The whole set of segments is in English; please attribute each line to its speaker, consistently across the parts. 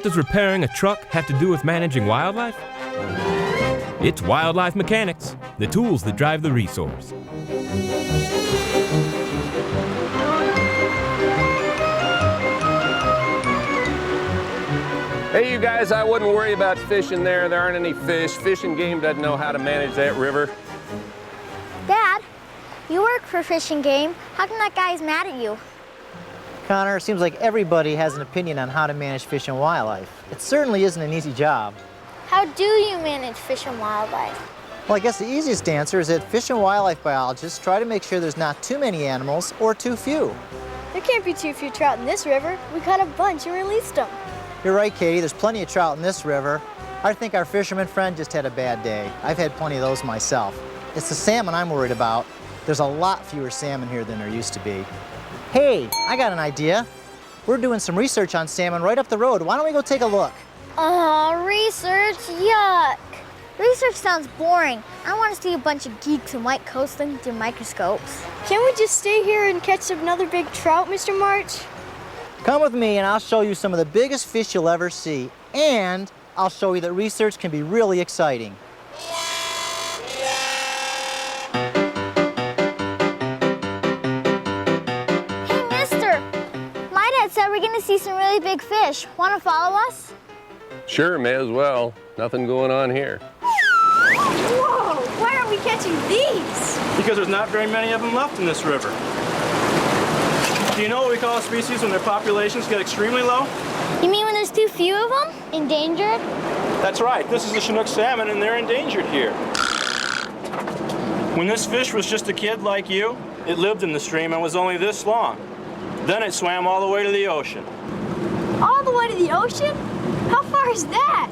Speaker 1: does repairing a truck have to do with managing wildlife? It's Wildlife Mechanics, the tools that drive the resource.
Speaker 2: Hey, you guys, I wouldn't worry about fishing there. There aren't any fish. Fish and Game doesn't know how to manage that river.
Speaker 3: Dad, you work for Fish and Game. How come that guy's mad at you?
Speaker 4: Connor, it seems like everybody has an opinion on how to manage fish and wildlife. It certainly isn't an easy job.
Speaker 3: How do you manage fish and wildlife?
Speaker 4: Well, I guess the easiest answer is that fish and wildlife biologists try to make sure there's not too many animals or too few.
Speaker 5: There can't be too few trout in this river. We caught a bunch and released them.
Speaker 4: You're right, Katie, there's plenty of trout in this river. I think our fisherman friend just had a bad day. I've had plenty of those myself. It's the salmon I'm worried about. There's a lot fewer salmon here than there used to be. Hey, I got an idea. We're doing some research on salmon right up the road. Why don't we go take a look?
Speaker 3: Research? Yuck. Research sounds boring. I want to see a bunch of geeks in white coats looking through microscopes.
Speaker 5: Can't we just stay here and catch another big trout, Mr. March?
Speaker 4: Come with me and I'll show you some of the biggest fish you'll ever see. And I'll show you that research can be really exciting.
Speaker 3: Hey, mister. My dad said we're going to see some really big fish. Want to follow us?
Speaker 2: Sure, may as well. Nothing going on here.
Speaker 5: Whoa! Why aren't we catching these?
Speaker 6: Because there's not very many of them left in this river. Do you know what we call a species when their populations get extremely low?
Speaker 3: You mean when there's too few of them? Endangered?
Speaker 6: That's right. This is the Chinook salmon, and they're endangered here. When this fish was just a kid like you, it lived in the stream and was only this long. Then it swam all the way to the ocean.
Speaker 5: All the way to the ocean? How far is that?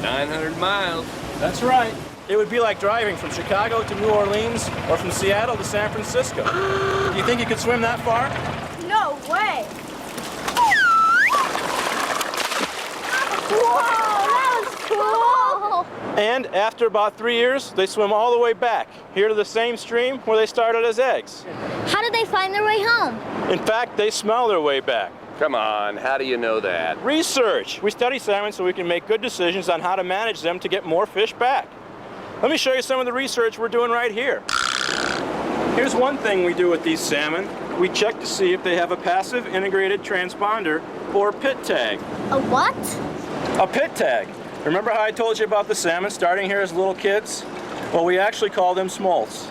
Speaker 2: 900 miles.
Speaker 6: That's right. It would be like driving from Chicago to New Orleans or from Seattle to San Francisco. Do you think you could swim that far?
Speaker 5: No way! Whoa, that was cool!
Speaker 6: And after about 3 years, they swim all the way back, here to the same stream where they started as eggs.
Speaker 3: How did they find their way home?
Speaker 6: In fact, they smell their way back.
Speaker 2: Come on, how do you know that?
Speaker 6: Research! We study salmon so we can make good decisions on how to manage them to get more fish back. Let me show you some of the research we're doing right here. Here's one thing we do with these salmon. We check to see if they have a passive integrated transponder or pit tag.
Speaker 3: A what?
Speaker 6: A pit tag. Remember how I told you about the salmon starting here as little kids? Well, we actually call them smolts.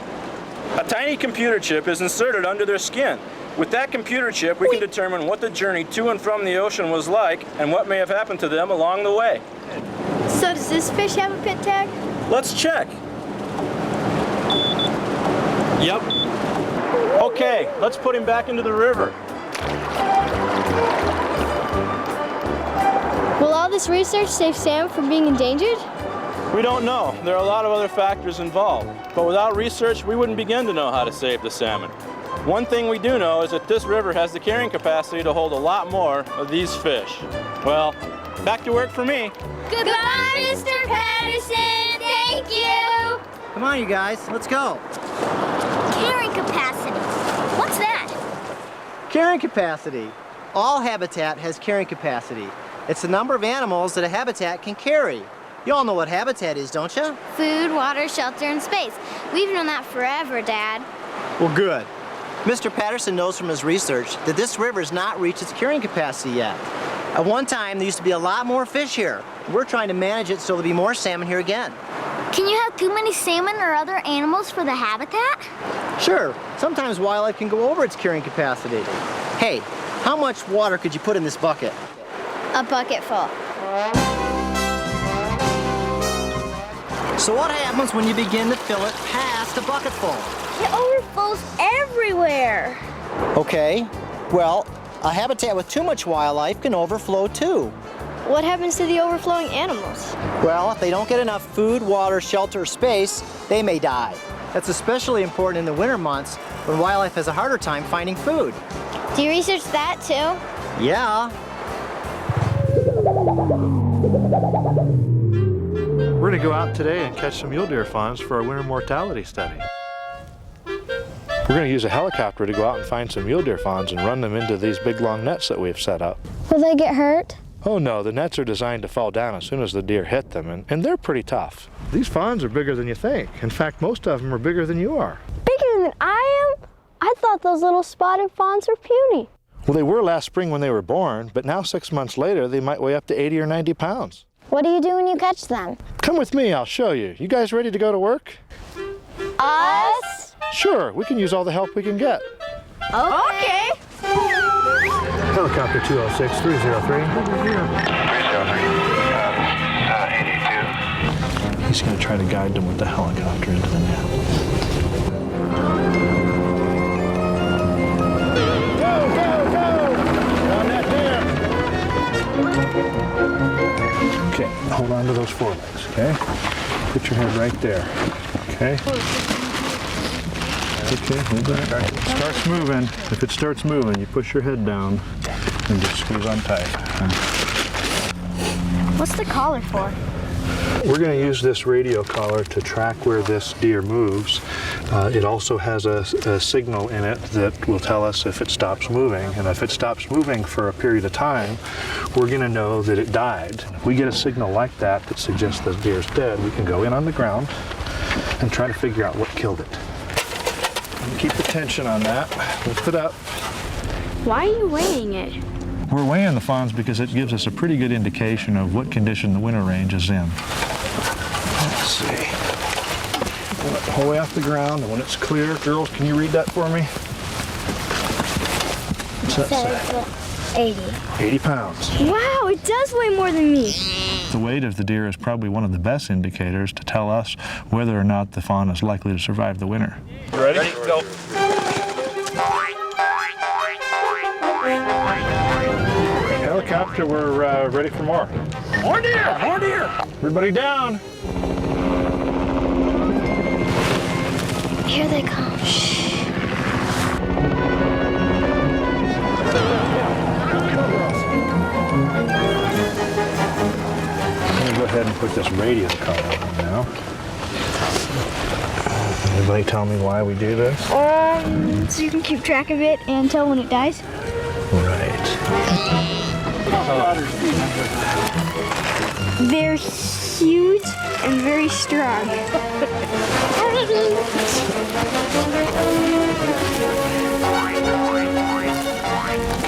Speaker 6: A tiny computer chip is inserted under their skin. With that computer chip, we can determine what the journey to and from the ocean was like and what may have happened to them along the way.
Speaker 5: So does this fish have a pit tag?
Speaker 6: Let's check. Yep. Okay, let's put him back into the river.
Speaker 5: Will all this research save salmon from being endangered?
Speaker 6: We don't know. There are a lot of other factors involved. But without research, we wouldn't begin to know how to save the salmon. One thing we do know is that this river has the carrying capacity to hold a lot more of these fish. Well, back to work for me.
Speaker 3: Goodbye, Mr. Patterson. Thank you.
Speaker 4: Come on, you guys, let's go.
Speaker 3: Carrying capacity. What's that?
Speaker 4: Carrying capacity. All habitat has carrying capacity. It's the number of animals that a habitat can carry. You all know what habitat is, don't you?
Speaker 3: Food, water, shelter, and space. We've known that forever, Dad.
Speaker 4: Well, good. Mr. Patterson knows from his research that this river has not reached its carrying capacity yet. At one time, there used to be a lot more fish here. We're trying to manage it so there'll be more salmon here again.
Speaker 3: Can you have too many salmon or other animals for the habitat?
Speaker 4: Sure, sometimes wildlife can go over its carrying capacity. Hey, how much water could you put in this bucket?
Speaker 3: A bucket full.
Speaker 4: So what happens when you begin to fill it past a bucket full?
Speaker 3: It overflows everywhere.
Speaker 4: Okay, well, a habitat with too much wildlife can overflow too.
Speaker 5: What happens to the overflowing animals?
Speaker 4: Well, if they don't get enough food, water, shelter, or space, they may die. That's especially important in the winter months when wildlife has a harder time finding food.
Speaker 3: Do you research that too?
Speaker 4: Yeah.
Speaker 7: We're going to go out today and catch some mule deer fawns for our winter mortality study. We're going to use a helicopter to go out and find some mule deer fawns and run them into these big long nets that we've set up.
Speaker 3: Will they get hurt?
Speaker 7: Oh no, the nets are designed to fall down as soon as the deer hit them, and they're pretty tough. These fawns are bigger than you think. In fact, most of them are bigger than you are.
Speaker 5: Bigger than I am? I thought those little spotted fawns were puny.
Speaker 7: Well, they were last spring when they were born, but now 6 months later, they might weigh up to 80 or 90 pounds.
Speaker 3: What do you do when you catch them?
Speaker 7: Come with me, I'll show you. You guys ready to go to work?
Speaker 3: Us?
Speaker 7: Sure, we can use all the help we can get.
Speaker 3: Okay.
Speaker 7: Helicopter 206, 303.
Speaker 8: 82.
Speaker 7: He's going to try to guide them with the helicopter into the net. Go, go, go! On that there. Okay, hold on to those forelegs, okay? Put your head right there, okay? Okay, hold that. If it starts moving, if it starts moving, you push your head down and just squeeze on tight.
Speaker 5: What's the collar for?
Speaker 7: We're going to use this radio collar to track where this deer moves. It also has a signal in it that will tell us if it stops moving. And if it stops moving for a period of time, we're going to know that it died. If we get a signal like that that suggests the deer's dead, we can go in on the ground and try to figure out what killed it. Keep the tension on that. Lift it up.
Speaker 5: Why are you weighing it?
Speaker 7: We're weighing the fawns because it gives us a pretty good indication of what condition the winter range is in. Let's see. Pull it the whole way off the ground, and when it's clear, girls, can you read that for me? What's that say?
Speaker 3: 80.
Speaker 7: 80 pounds.
Speaker 5: Wow, it does weigh more than me.
Speaker 7: The weight of the deer is probably one of the best indicators to tell us whether or not the fawn is likely to survive the winter.
Speaker 2: Ready? Go.
Speaker 7: Helicopter, we're ready for more. More deer! More deer! Everybody down!
Speaker 3: Here they come. Shh.
Speaker 7: I'm going to go ahead and put this radio collar on now. Anybody tell me why we do this?
Speaker 5: So you can keep track of it and tell when it dies?
Speaker 7: Right.
Speaker 5: They're huge and very strong.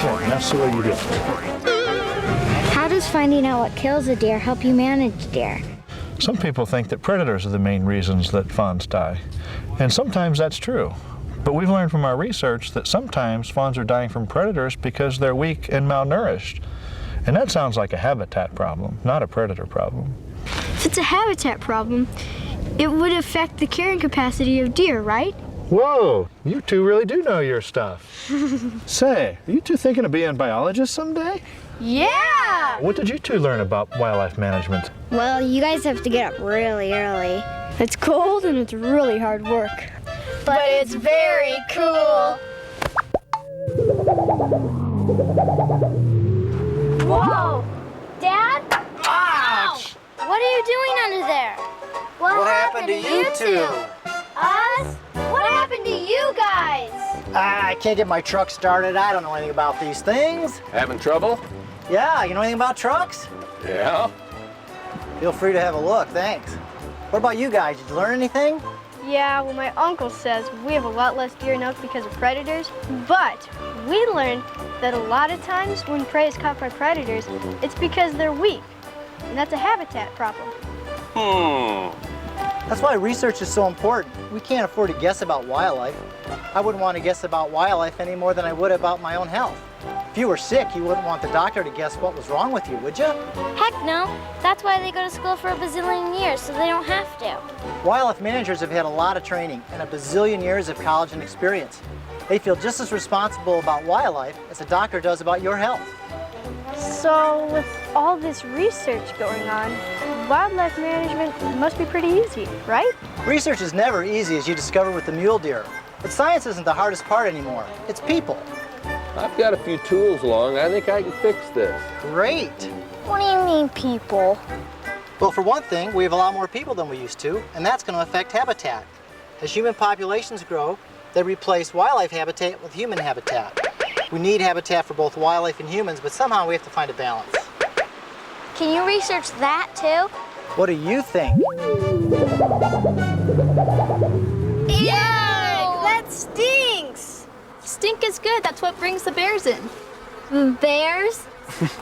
Speaker 7: Okay, that's the way you do it.
Speaker 3: How does finding out what kills a deer help you manage deer?
Speaker 7: Some people think that predators are the main reasons that fawns die. And sometimes that's true. But we've learned from our research that sometimes fawns are dying from predators because they're weak and malnourished. And that sounds like a habitat problem, not a predator problem.
Speaker 5: If it's a habitat problem, it would affect the carrying capacity of deer, right?
Speaker 7: Whoa, you two really do know your stuff. Say, are you two thinking of being biologists someday?
Speaker 5: Yeah!
Speaker 7: What did you two learn about wildlife management?
Speaker 3: Well, you guys have to get up really early.
Speaker 5: It's cold and it's really hard work.
Speaker 3: But it's very cool. Whoa! Dad? Ouch! What are you doing under there? What happened to you two? Us? What happened to you guys?
Speaker 4: I can't get my truck started. I don't know anything about these things.
Speaker 2: Having trouble?
Speaker 4: Yeah, you know anything about trucks?
Speaker 2: Yeah.
Speaker 4: Feel free to have a look, thanks. What about you guys? Did you learn anything?
Speaker 5: Yeah, well, my uncle says we have a lot less deer now because of predators, but we learned that a lot of times when prey is caught by predators, it's because they're weak, and that's a habitat problem.
Speaker 4: That's why research is so important. We can't afford to guess about wildlife. I wouldn't want to guess about wildlife any more than I would about my own health. If you were sick, you wouldn't want the doctor to guess what was wrong with you, would you?
Speaker 3: Heck no. That's why they go to school for a bazillion years, so they don't have to.
Speaker 4: Wildlife managers have had a lot of training and a bazillion years of college and experience. They feel just as responsible about wildlife as a doctor does about your health.
Speaker 5: So with all this research going on, wildlife management must be pretty easy, right?
Speaker 4: Research is never easy, as you discovered with the mule deer. But science isn't the hardest part anymore. It's people.
Speaker 2: I've got a few tools along. I think I can fix this.
Speaker 4: Great.
Speaker 3: What do you mean, people?
Speaker 4: Well, for one thing, we have a lot more people than we used to, and that's going to affect habitat. As human populations grow, they replace wildlife habitat with human habitat. We need habitat for both wildlife and humans, but somehow we have to find a balance.
Speaker 3: Can you research that too?
Speaker 4: What do you think?
Speaker 5: Ew! That stinks!
Speaker 8: Stink is good. That's what brings the bears in.
Speaker 3: Bears?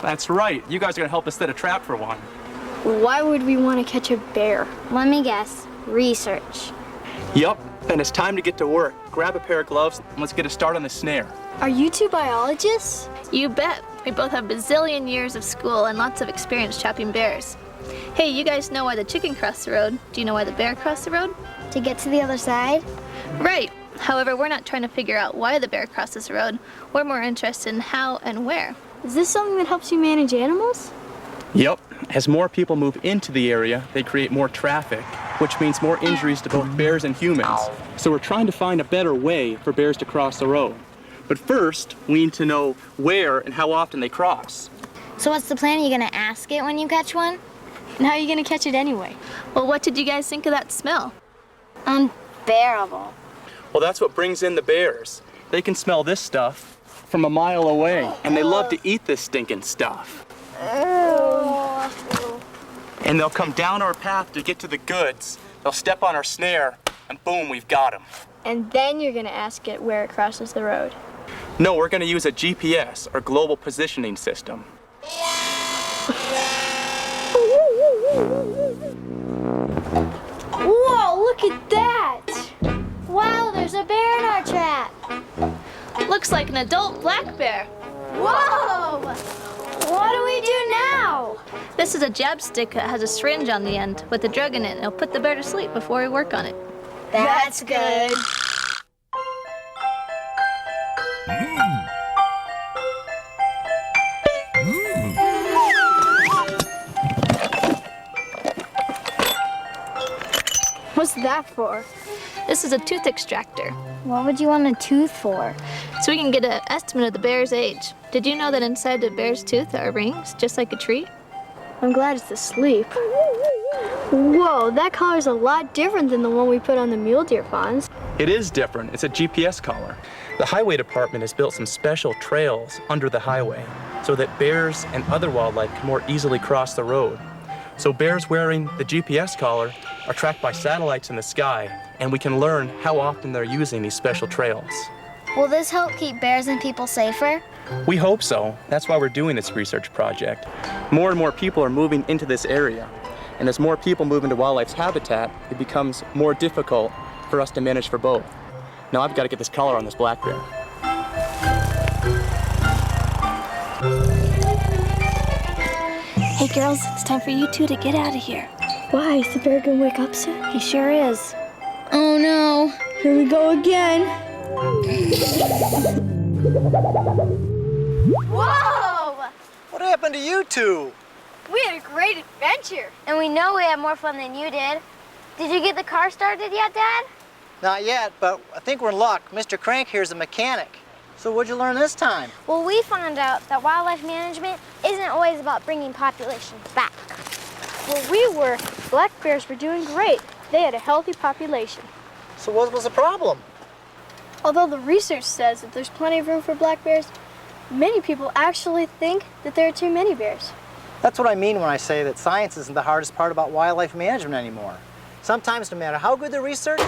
Speaker 9: That's right. You guys are gonna help us set a trap for one.
Speaker 5: Why would we want to catch a bear?
Speaker 3: Let me guess. Research.
Speaker 9: Yup. Then it's time to get to work. Grab a pair of gloves and let's get a start on the snare.
Speaker 5: Are you two biologists?
Speaker 8: You bet. We both have bazillion years of school and lots of experience trapping bears. Hey, you guys know why the chicken crossed the road. Do you know why the bear crossed the road?
Speaker 3: To get to the other side?
Speaker 8: Right. However, we're not trying to figure out why the bear crosses the road. We're more interested in how and where.
Speaker 5: Is this something that helps you manage animals?
Speaker 9: Yup. As more people move into the area, they create more traffic, which means more injuries to both bears and humans. So we're trying to find a better way for bears to cross the road. But first, we need to know where and how often they cross.
Speaker 3: So what's the plan? Are you gonna ask it when you catch one?
Speaker 5: And how are you going to catch it anyway?
Speaker 8: Well, what did you guys think of that smell?
Speaker 3: Unbearable.
Speaker 9: Well, that's what brings in the bears. They can smell this stuff from a mile away, and they love to eat this stinking stuff. And they'll come down our path to get to the goods. They'll step on our snare, and boom, we've got them.
Speaker 5: And then you're going to ask it where it crosses the road.
Speaker 9: No, we're going to use a GPS, or global positioning system.
Speaker 3: Whoa, look at that! Wow, there's a bear in our trap.
Speaker 8: Looks like an adult black bear.
Speaker 3: Whoa! What do we do now?
Speaker 8: This is a jab stick that has a syringe on the end with a drug in it, and it'll put the bear to sleep before we work on it.
Speaker 3: That's good.
Speaker 5: What's that for?
Speaker 8: This is a tooth extractor,
Speaker 3: What would you want a tooth for?
Speaker 8: so we can get an estimate of the bear's age. Did you know that inside the bear's tooth are rings, just like a tree?
Speaker 5: I'm glad it's asleep. Whoa, that collar's a lot different than the one we put on the mule deer fawns.
Speaker 9: It is different. It's a GPS collar. The highway department has built some special trails under the highway so that bears and other wildlife can more easily cross the road. So bears wearing the GPS collar are tracked by satellites in the sky, and we can learn how often they're using these special trails.
Speaker 3: Will this help keep bears and people safer?
Speaker 9: We hope so. That's why we're doing this research project. More and more people are moving into this area, and as more people move into wildlife's habitat, it becomes more difficult for us to manage for both. Now I've got to get this collar on this black bear.
Speaker 8: Hey girls, it's time for you two to get out of here.
Speaker 5: Why, is the bear gonna wake up soon?
Speaker 3: He sure is. Oh no.
Speaker 5: Here we go again.
Speaker 3: Whoa!
Speaker 4: What happened to you two?
Speaker 5: We had a great adventure.
Speaker 3: And we know we had more fun than you did. Did you get the car started yet, Dad?
Speaker 4: Not yet, but I think we're in luck. Mr. Crank here's a mechanic. So what'd you learn this time?
Speaker 3: Well, we found out that wildlife management isn't always about bringing populations back.
Speaker 5: Where we were, black bears were doing great. They had a healthy population.
Speaker 4: So what was the problem?
Speaker 5: Although the research says that there's plenty of room for black bears, many people actually think that there are too many bears.
Speaker 4: That's what I mean when I say that science isn't the hardest part about wildlife management anymore. Sometimes, no matter how good the research,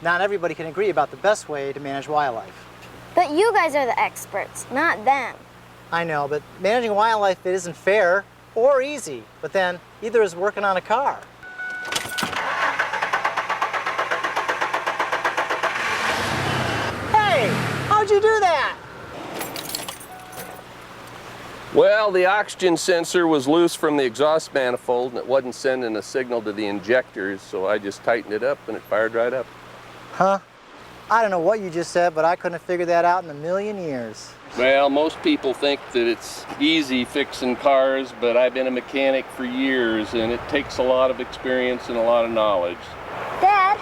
Speaker 4: not everybody can agree about the best way to manage wildlife.
Speaker 3: But you guys are the experts, not them.
Speaker 4: I know, but managing wildlife, it isn't fair or easy, but then either is working on a car. Hey, how'd you do that?
Speaker 2: Well, the oxygen sensor was loose from the exhaust manifold and it wasn't sending a signal to the injectors, so I just tightened it up and it fired right up.
Speaker 4: Huh? I don't know what you just said, but I couldn't have figured that out in a million years.
Speaker 2: Well, most people think that it's easy fixing cars, but I've been a mechanic for years and it takes a lot of experience and a lot of knowledge.
Speaker 3: Dad,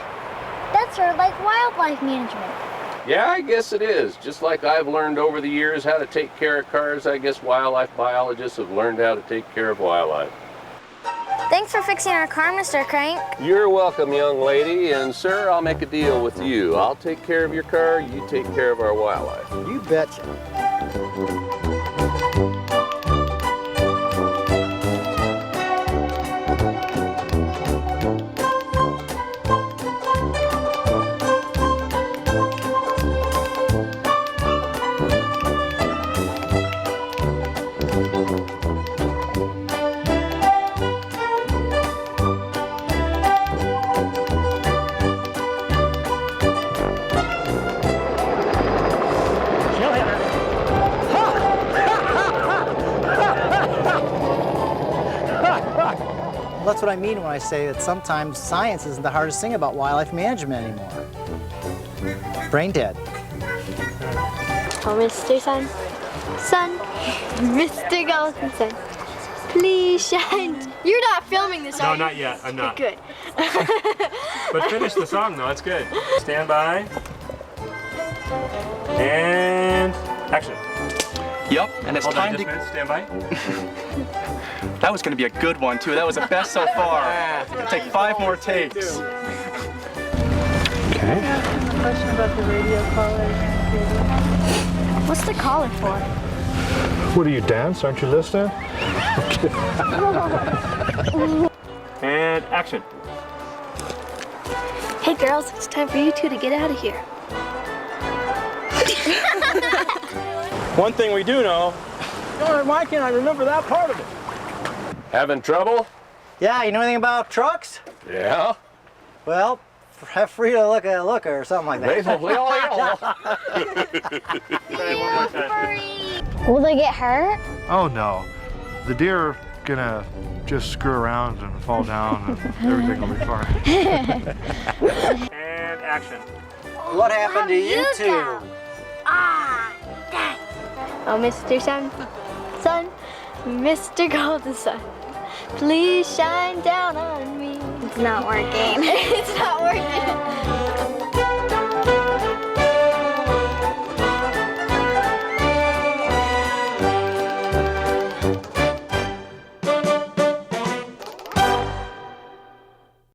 Speaker 3: that's sort of like wildlife management.
Speaker 2: Yeah, I guess it is. Just like I've learned over the years how to take care of cars, I guess wildlife biologists have learned how to take care of wildlife.
Speaker 3: Thanks for fixing our car, Mr. Crank.
Speaker 2: You're welcome, young lady, and sir, I'll make a deal with you. I'll take care of your car, you take care of our wildlife.
Speaker 4: You betcha. what I mean when I say that sometimes science isn't the hardest thing about wildlife management anymore. Brain dead.
Speaker 5: Oh, Mr. Sun, Sun, Mr. Golden Sun, please shine. You're not filming this, are you?
Speaker 1: No, not yet. I'm not.
Speaker 5: Good.
Speaker 1: But finish the song though, that's good. Stand by. And action.
Speaker 9: Yep, and it's
Speaker 1: Hold on
Speaker 9: time
Speaker 1: just a
Speaker 9: to...
Speaker 1: minute, stand by.
Speaker 9: That was going to be a good one, too. That was the best so far. It'll take 5 more takes.
Speaker 7: Okay.
Speaker 10: Question about the radio collar.
Speaker 5: What's the collar for?
Speaker 7: What do you dance? Aren't you listening?
Speaker 1: And action.
Speaker 8: Hey girls, it's time for you two to get out of here.
Speaker 6: One thing we do know, why can't I remember that part of it?
Speaker 2: Having trouble?
Speaker 4: Yeah, you know anything about trucks?
Speaker 2: Yeah.
Speaker 4: Well, have free to look at a looker or something like that.
Speaker 3: Will they get hurt?
Speaker 7: Oh no, the deer are gonna just screw around and fall down and everything will be fine.
Speaker 1: And action.
Speaker 4: What happened to you two?
Speaker 3: Ah, dang.
Speaker 5: Oh, Mr. Sun, Sun, Mr. Golden Sun, please shine down on me.
Speaker 3: It's not working.
Speaker 5: It's not working.